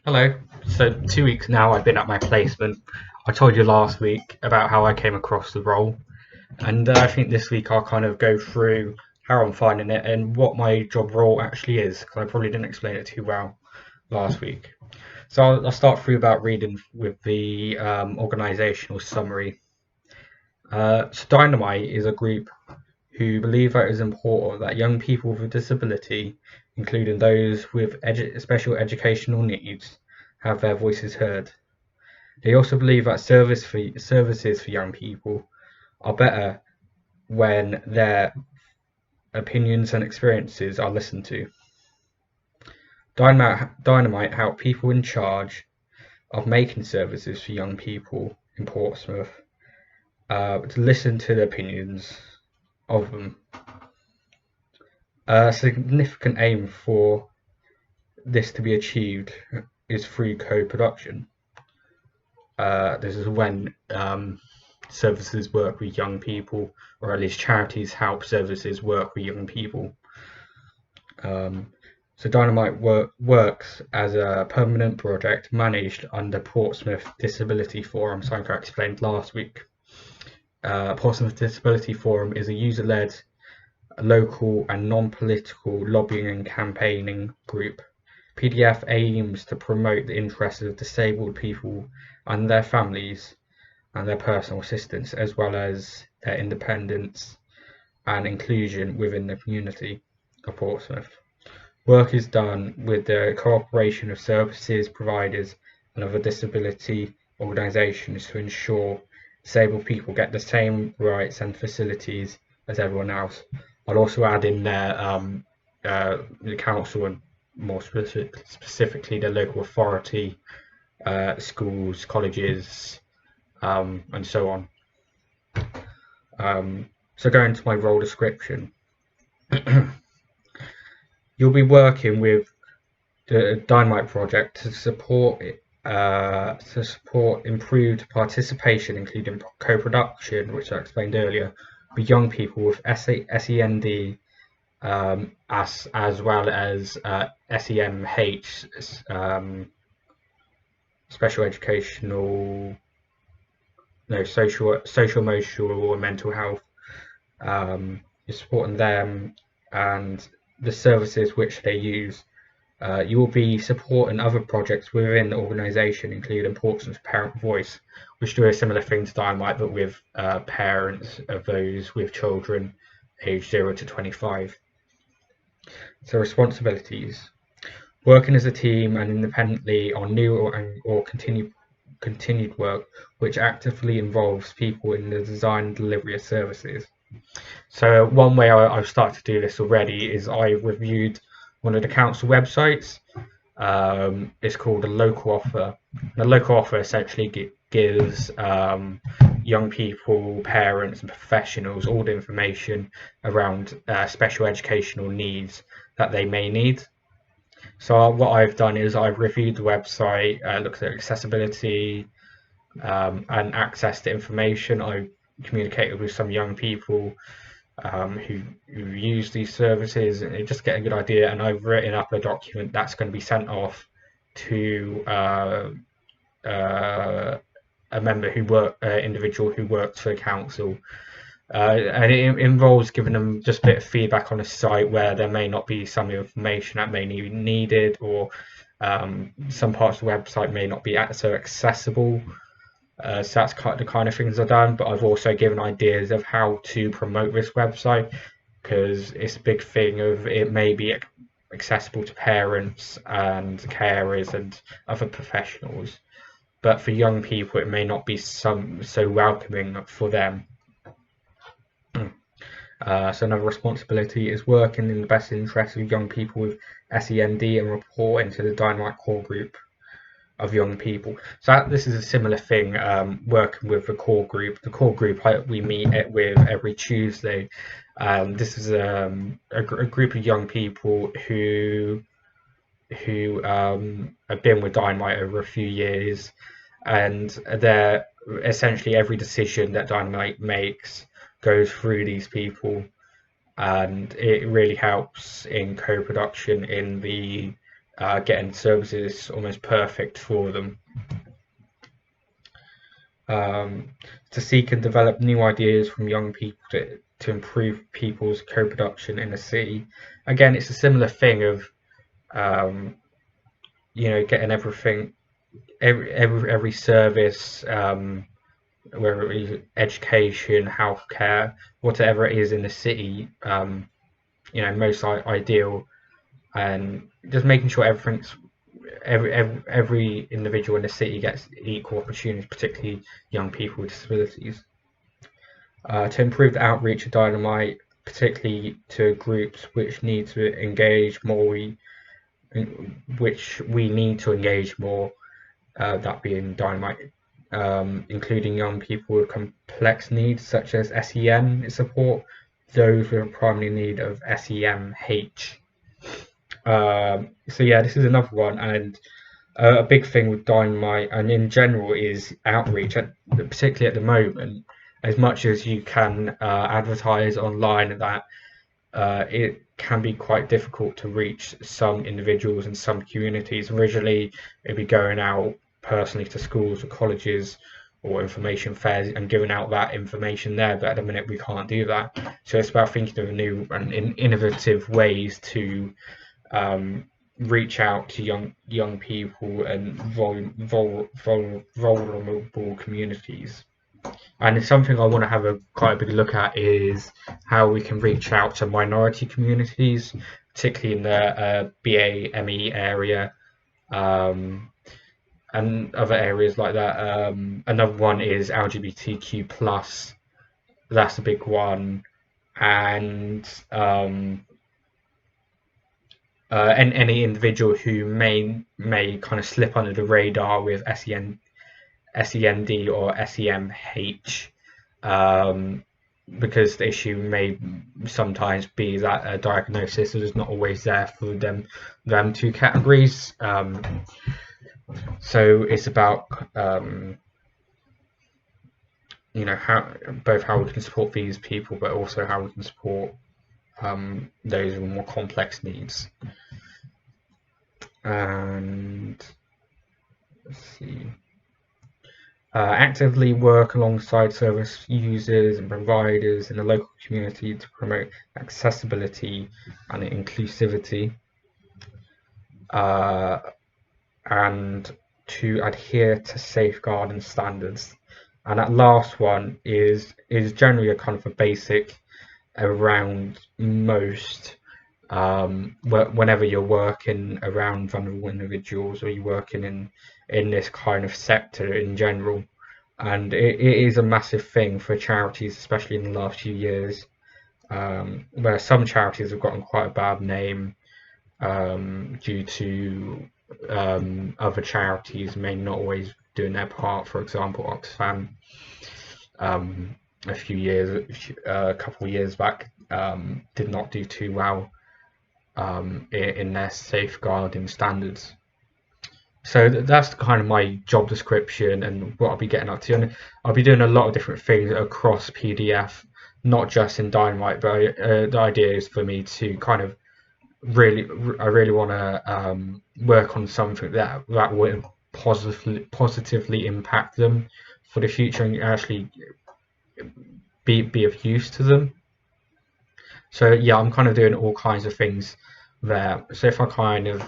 Hello. So 2 weeks now I've been at my placement. I told you last week about how I came across the role, and I think this week I'll kind of go through how I'm finding it and what my job role actually is, because I probably didn't explain it too well last week. So I'll start through about reading with the organisational summary. So Dynamite is a group who believe that it is important that young people with a disability, including those with special educational needs, have their voices heard. They also believe that services for young people are better when their opinions and experiences are listened to. Dynamite help people in charge of making services for young people in Portsmouth to listen to the opinions of them. A significant aim for this to be achieved is through co-production. This is when services work with young people, or at least charities help services work with young people. So Dynamite works as a permanent project managed under Portsmouth Disability Forum, something I explained last week. Portsmouth Disability Forum is a user-led, local and non-political lobbying and campaigning group. PDF aims to promote the interests of disabled people and their families and their personal assistance, as well as their independence and inclusion within the community of Portsmouth. Work is done with the cooperation of services providers and other disability organisations to ensure disabled people get the same rights and facilities as everyone else. I'll also add in there the council and more specifically the local authority, schools, colleges, and so on. So going to my role description, you'll be working with the Dynamite project to support improved participation, including co-production, which I explained earlier, with young people with SEND, as well as SEMH, special educational, no, social, emotional, and mental health. You're supporting them and the services which they use. You will be supporting other projects within the organisation, including Portsmouth Parent Voice, which do a similar thing to Dynamite, but with parents of those with children aged 0 to 25. So responsibilities. Working as a team and independently on new or continued work which actively involves people in the design and delivery of services. So one way I've started to do this already is I've reviewed one of the council websites. It's called a local offer. The local offer essentially gives young people, parents, and professionals all the information around special educational needs that they may need. So what I've done is I've reviewed the website, looked at accessibility and access to information. I communicated with some young people who use these services and just get a good idea. And I've written up a document that's going to be sent off to a individual who works for the council. And it involves giving them just a bit of feedback on a site where there may not be some information that may be needed, or some parts of the website may not be so accessible. So that's the kind of things I've done, but I've also given ideas of how to promote this website, because it's a big thing of it may be accessible to parents and carers and other professionals, but for young people it may not be so welcoming for them. So another responsibility is working in the best interest of young people with SEND and reporting to the Dynamite core group of young people. So this is a similar thing, working with the core group. The core group we meet with every Tuesday. This is a group of young people who have been with Dynamite over a few years, and they're essentially every decision that Dynamite makes goes through these people, and it really helps in co-production in the getting services almost perfect for them. To seek and develop new ideas from young people to improve people's co-production in the city. Again, it's a similar thing of getting everything, every service, whether it is education, healthcare, whatever it is in the city, most ideal, and just making sure every individual in the city gets equal opportunities, particularly young people with disabilities. To improve the outreach of Dynamite, particularly to groups which need to engage more, which we need to engage more, that being Dynamite, including young people with complex needs such as SEN support, those with a primary need of SEMH. So yeah, this is another one, and a big thing with Dynamite and in general is outreach, particularly at the moment. As much as you can advertise online, that it can be quite difficult to reach some individuals and some communities. Originally, it'd be going out personally to schools or colleges or information fairs and giving out that information there, but at the minute we can't do that. So it's about thinking of new and innovative ways to reach out to young people and vulnerable communities. And it's something I want to have quite a big look at is how we can reach out to minority communities, particularly in the BAME area, and other areas like that. Another one is LGBTQ plus. That's a big one, and any individual who may kind of slip under the radar with SEND or SEMH, because the issue may sometimes be that a diagnosis is not always there for them two categories. So it's about how we can support these people, but also how we can support those with more complex needs. And let's see. Actively work alongside service users and providers in the local community to promote accessibility and inclusivity, and to adhere to safeguarding standards. And that last one is generally a kind of a basic around most whenever you're working around vulnerable individuals or you're working in this kind of sector in general. And it is a massive thing for charities, especially in the last few years, where some charities have gotten quite a bad name due to other charities may not always doing their part. For example, Oxfam a couple of years back did not do too well in their safeguarding standards. So that's kind of my job description and what I'll be getting up to. And I'll be doing a lot of different things across PDF, not just in Dynamite, but the idea is for me to kind of I really want to work on something that will positively impact them for the future and actually be of use to them. So yeah, I'm kind of doing all kinds of things there. So if I kind of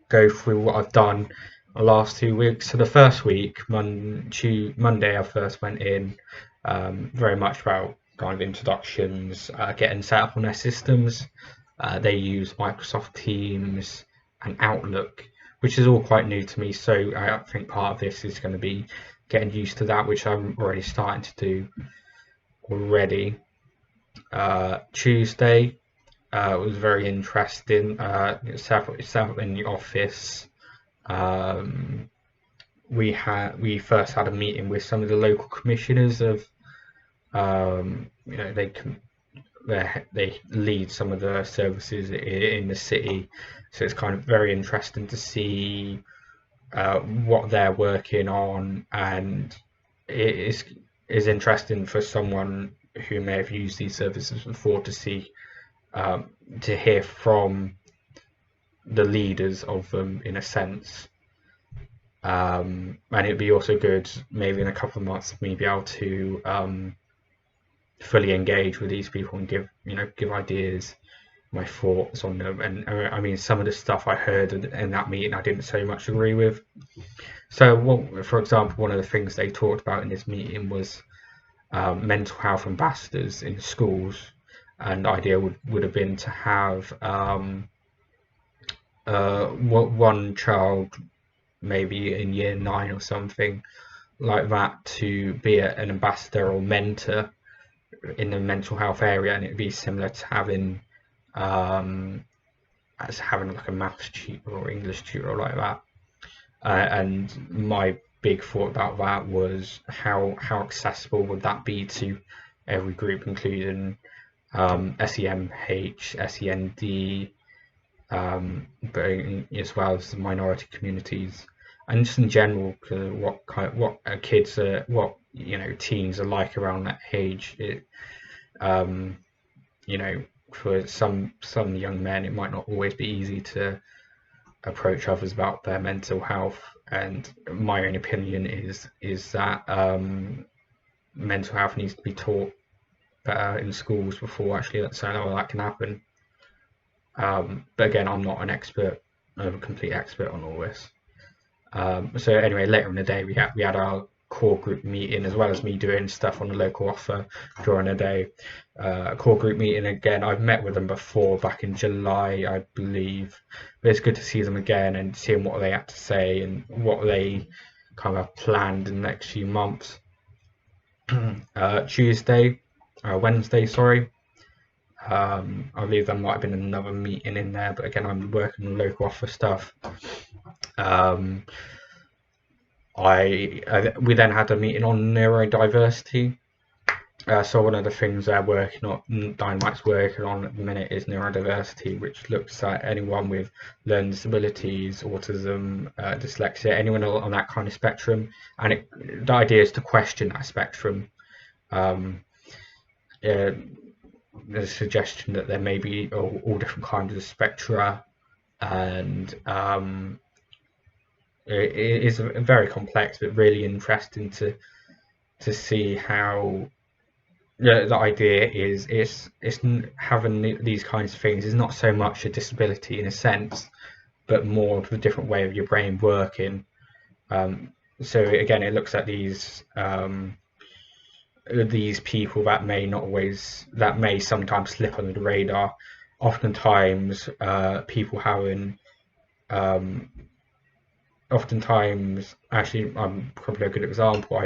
go through what I've done the last 2 weeks. So the first week, Monday, I first went in, very much about kind of introductions, getting set up on their systems. They use Microsoft Teams and Outlook, which is all quite new to me. So I think part of this is going to be getting used to that, which I'm already starting to do already. Tuesday was very interesting. Set up in the office. We first had a meeting with some of the local commissioners of they lead some of the services in the city, so it's kind of very interesting to see what they're working on, and it is interesting for someone who may have used these services before to see to hear from the leaders of them in a sense. And it'd be also good maybe in a couple of months of me be able to fully engage with these people and give ideas, my thoughts on them. And I mean, some of the stuff I heard in that meeting I didn't so much agree with. So for example, one of the things they talked about in this meeting was mental health ambassadors in schools, and the idea would have been to have one child maybe in year 9 or something like that to be an ambassador or mentor in the mental health area, and it'd be similar to having like a maths tutor or English tutor like that. And my big thought about that was how accessible would that be to every group, including SEMH, SEND, but as well as the minority communities, and just in general, what kids are, teens are like around that age. For some young men, it might not always be easy to approach others about their mental health. And my own opinion is that mental health needs to be taught better in schools before actually that can happen. But again, I'm not a complete expert on all this. So anyway, later in the day we had our core group meeting, as well as me doing stuff on the local offer during the day. Core group meeting again, I've met with them before back in July, I believe, but it's good to see them again and seeing what they had to say and what they kind of planned in the next few months. Wednesday, sorry. I believe there might have been another meeting in there, but again, I'm working on local offer stuff. We then had a meeting on neurodiversity. So one of the things Dynamite's working on at the minute is neurodiversity, which looks at anyone with learning disabilities, autism, dyslexia, anyone on that kind of spectrum. And the idea is to question that spectrum. There's a suggestion that there may be all different kinds of spectra, and it is very complex, but really interesting to see how the idea is having these kinds of things is not so much a disability in a sense, but more of a different way of your brain working. So again, it looks at these people that may sometimes slip under the radar. Oftentimes, people having actually, I'm probably a good example.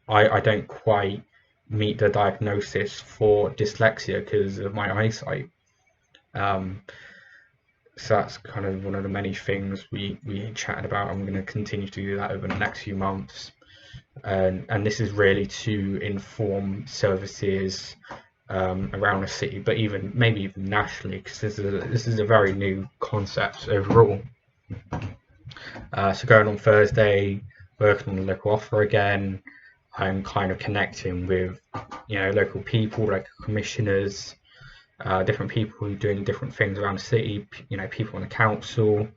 I don't quite meet the diagnosis for dyslexia because of my eyesight. So that's kind of one of the many things we chatted about. I'm going to continue to do that over the next few months, and this is really to inform services around the city, but maybe even nationally, because this is a very new concept overall. So going on Thursday, working on the local offer again. I'm kind of connecting with local people, like commissioners, different people who are doing different things around the city, people on the council.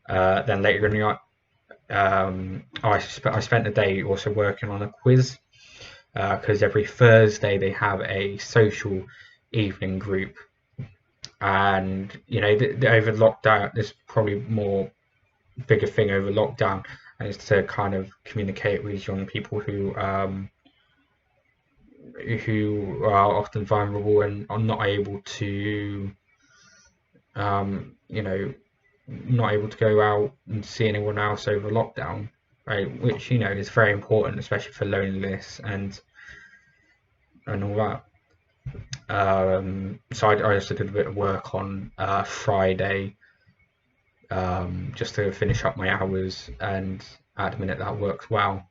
Then later in the night, I spent the day also working on a quiz, because every Thursday they have a social evening group, and over lockdown, there's probably bigger thing over lockdown, and is to kind of communicate with young people who are often vulnerable and are not able to not able to go out and see anyone else over lockdown, right? Which is very important, especially for loneliness and all that. So I also did a bit of work on Friday, just to finish up my hours, and at the minute that works well.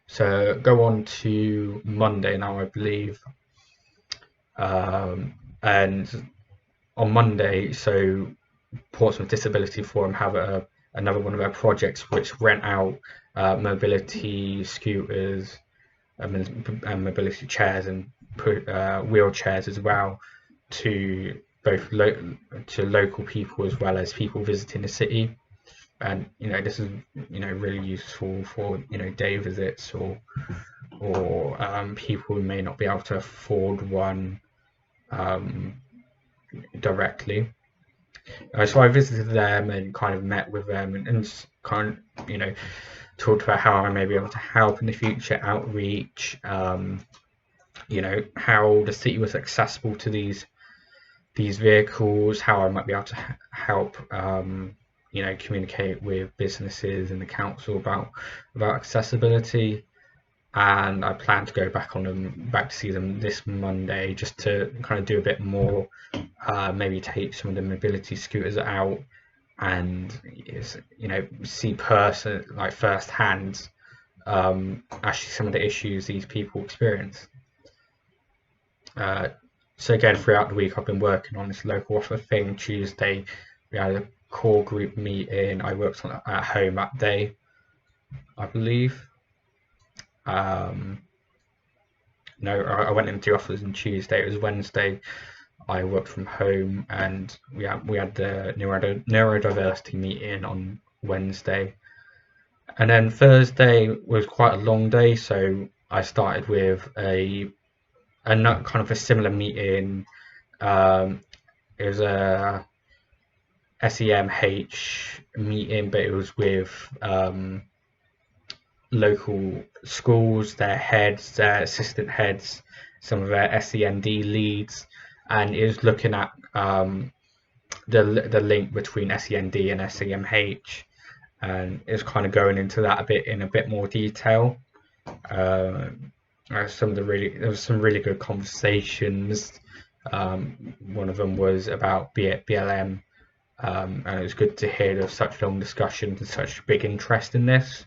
So go on to Monday now, I believe, and on Monday, so Portsmouth Disability Forum have another one of their projects which rent out mobility scooters and mobility chairs and wheelchairs as well to both to local people as well as people visiting the city. And this is really useful for day visits or people who may not be able to afford one directly. So I visited them and kind of met with them and kind of talked about how I may be able to help in the future, outreach, how the city was accessible to these vehicles, how I might be able to help communicate with businesses and the council about accessibility. And I plan to go back to see them this Monday, just to kind of do a bit more, maybe take some of the mobility scooters out and see firsthand actually some of the issues these people experience. So again, throughout the week I've been working on this local offer thing. Tuesday we had a core group meeting. I worked on it at home that day, I believe. No, I went into the office on Tuesday. It was Wednesday. I worked from home, and we had the neurodiversity meeting on Wednesday. And then Thursday was quite a long day, so I started with a kind of a similar meeting. It was a SEMH meeting, but it was with local schools, their heads, their assistant heads, some of their SEND leads, and it was looking at the link between SEND and SEMH, and it's kind of going into that in a bit more detail. There was some really good conversations. One of them was about BLM, and it was good to hear there's such long discussions and such big interest in this.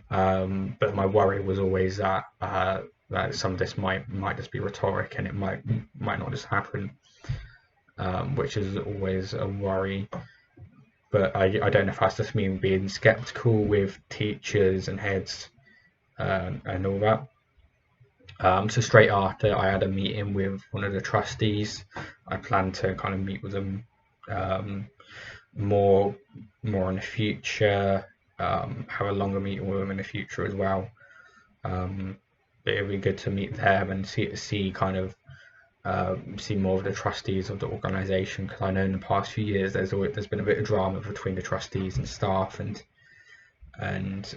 But my worry was always that some of this might just be rhetoric, and it might not just happen, which is always a worry. But I don't know if that's just me being skeptical with teachers and heads and all that. So straight after, I had a meeting with one of the trustees. I plan to kind of meet with them more in the future. Have a longer meeting with them in the future as well. But it'd be good to meet them and see kind of see more of the trustees of the organisation, because I know in the past few years there's been a bit of drama between the trustees and staff, and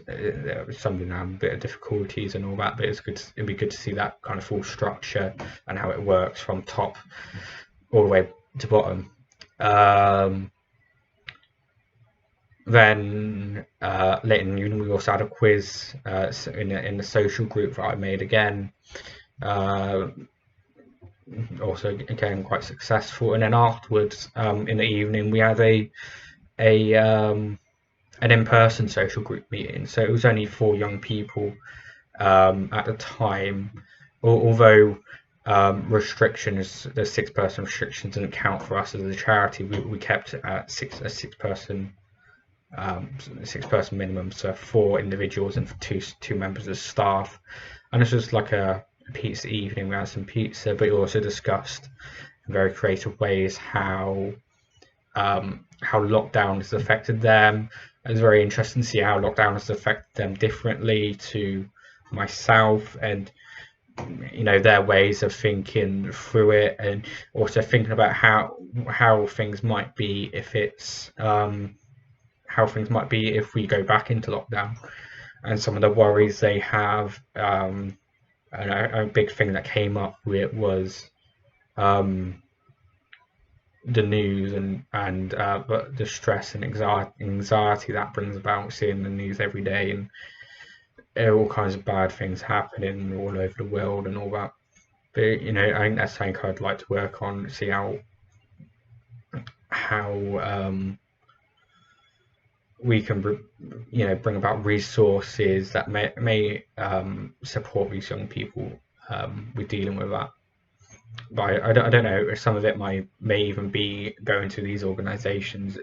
there was something having a bit of difficulties and all that. But it'd be good to see that kind of full structure and how it works from top all the way to bottom. Then later in the evening we also had a quiz in the social group that I made again. Also again quite successful. And then afterwards, in the evening, we had an in-person social group meeting. So it was only 4 young people at the time, although restrictions, the 6-person restriction didn't count for us as a charity. We kept it at a 6-person minimum, so 4 individuals and 2 members of staff. And this was like a pizza evening. We had some pizza, but we also discussed in very creative ways how lockdown has affected them. It was very interesting to see how lockdown has affected them differently to myself, and their ways of thinking through it, and also thinking about how things might be if we go back into lockdown, and some of the worries they have. And a big thing that came up with was the news and the stress and anxiety that brings about seeing the news every day, and all kinds of bad things happening all over the world and all that. But I think that's something I'd like to work on, see how we can bring about resources that may support these young people with dealing with that. But I don't know if some of it may even be going to these organisations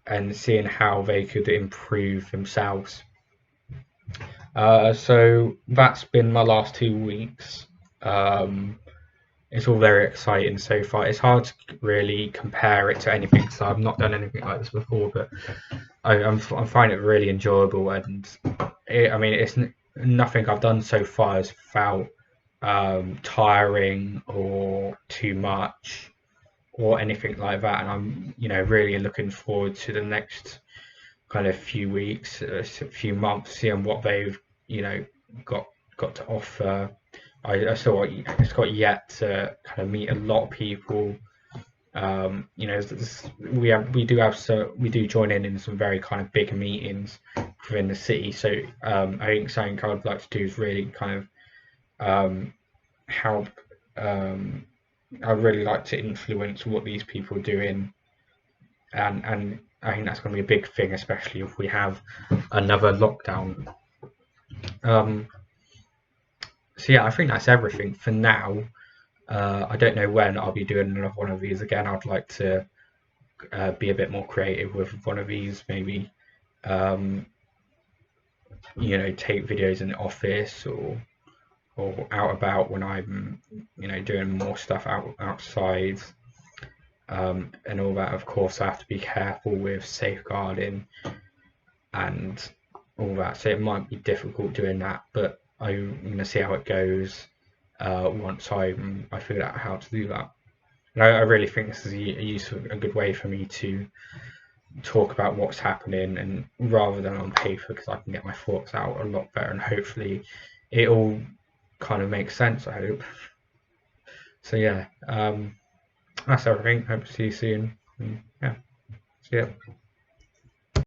and seeing how they could improve themselves. So that's been my last 2 weeks. it's all very exciting so far. It's hard to really compare it to anything because I've not done anything like this before, but I'm finding it really enjoyable, and I mean, it's nothing I've done so far has felt tiring or too much or anything like that. And I'm, really looking forward to the next kind of few weeks, few months, seeing what they've, you know, got got to offer. I still it's got yet to kind of meet a lot of people. We do join in some very kind of big meetings within the city. So I think something I'd like to do is really kind of help. I'd really like to influence what these people are doing, and I think that's going to be a big thing, especially if we have another lockdown. Um, so yeah, I think that's everything for now. I don't know when I'll be doing another one of these again. I'd like to be a bit more creative with one of these, maybe um, take videos in the office or out about when I'm doing more stuff outside, and all that. Of course, I have to be careful with safeguarding and all that, so it might be difficult doing that, but I'm gonna see how it goes once I figure out how to do that. And I really think this is a good way for me to talk about what's happening, and rather than on paper, because I can get my thoughts out a lot better, and hopefully it all kind of makes sense, I hope. So yeah, that's everything. Hope to see you soon. And, yeah, see ya.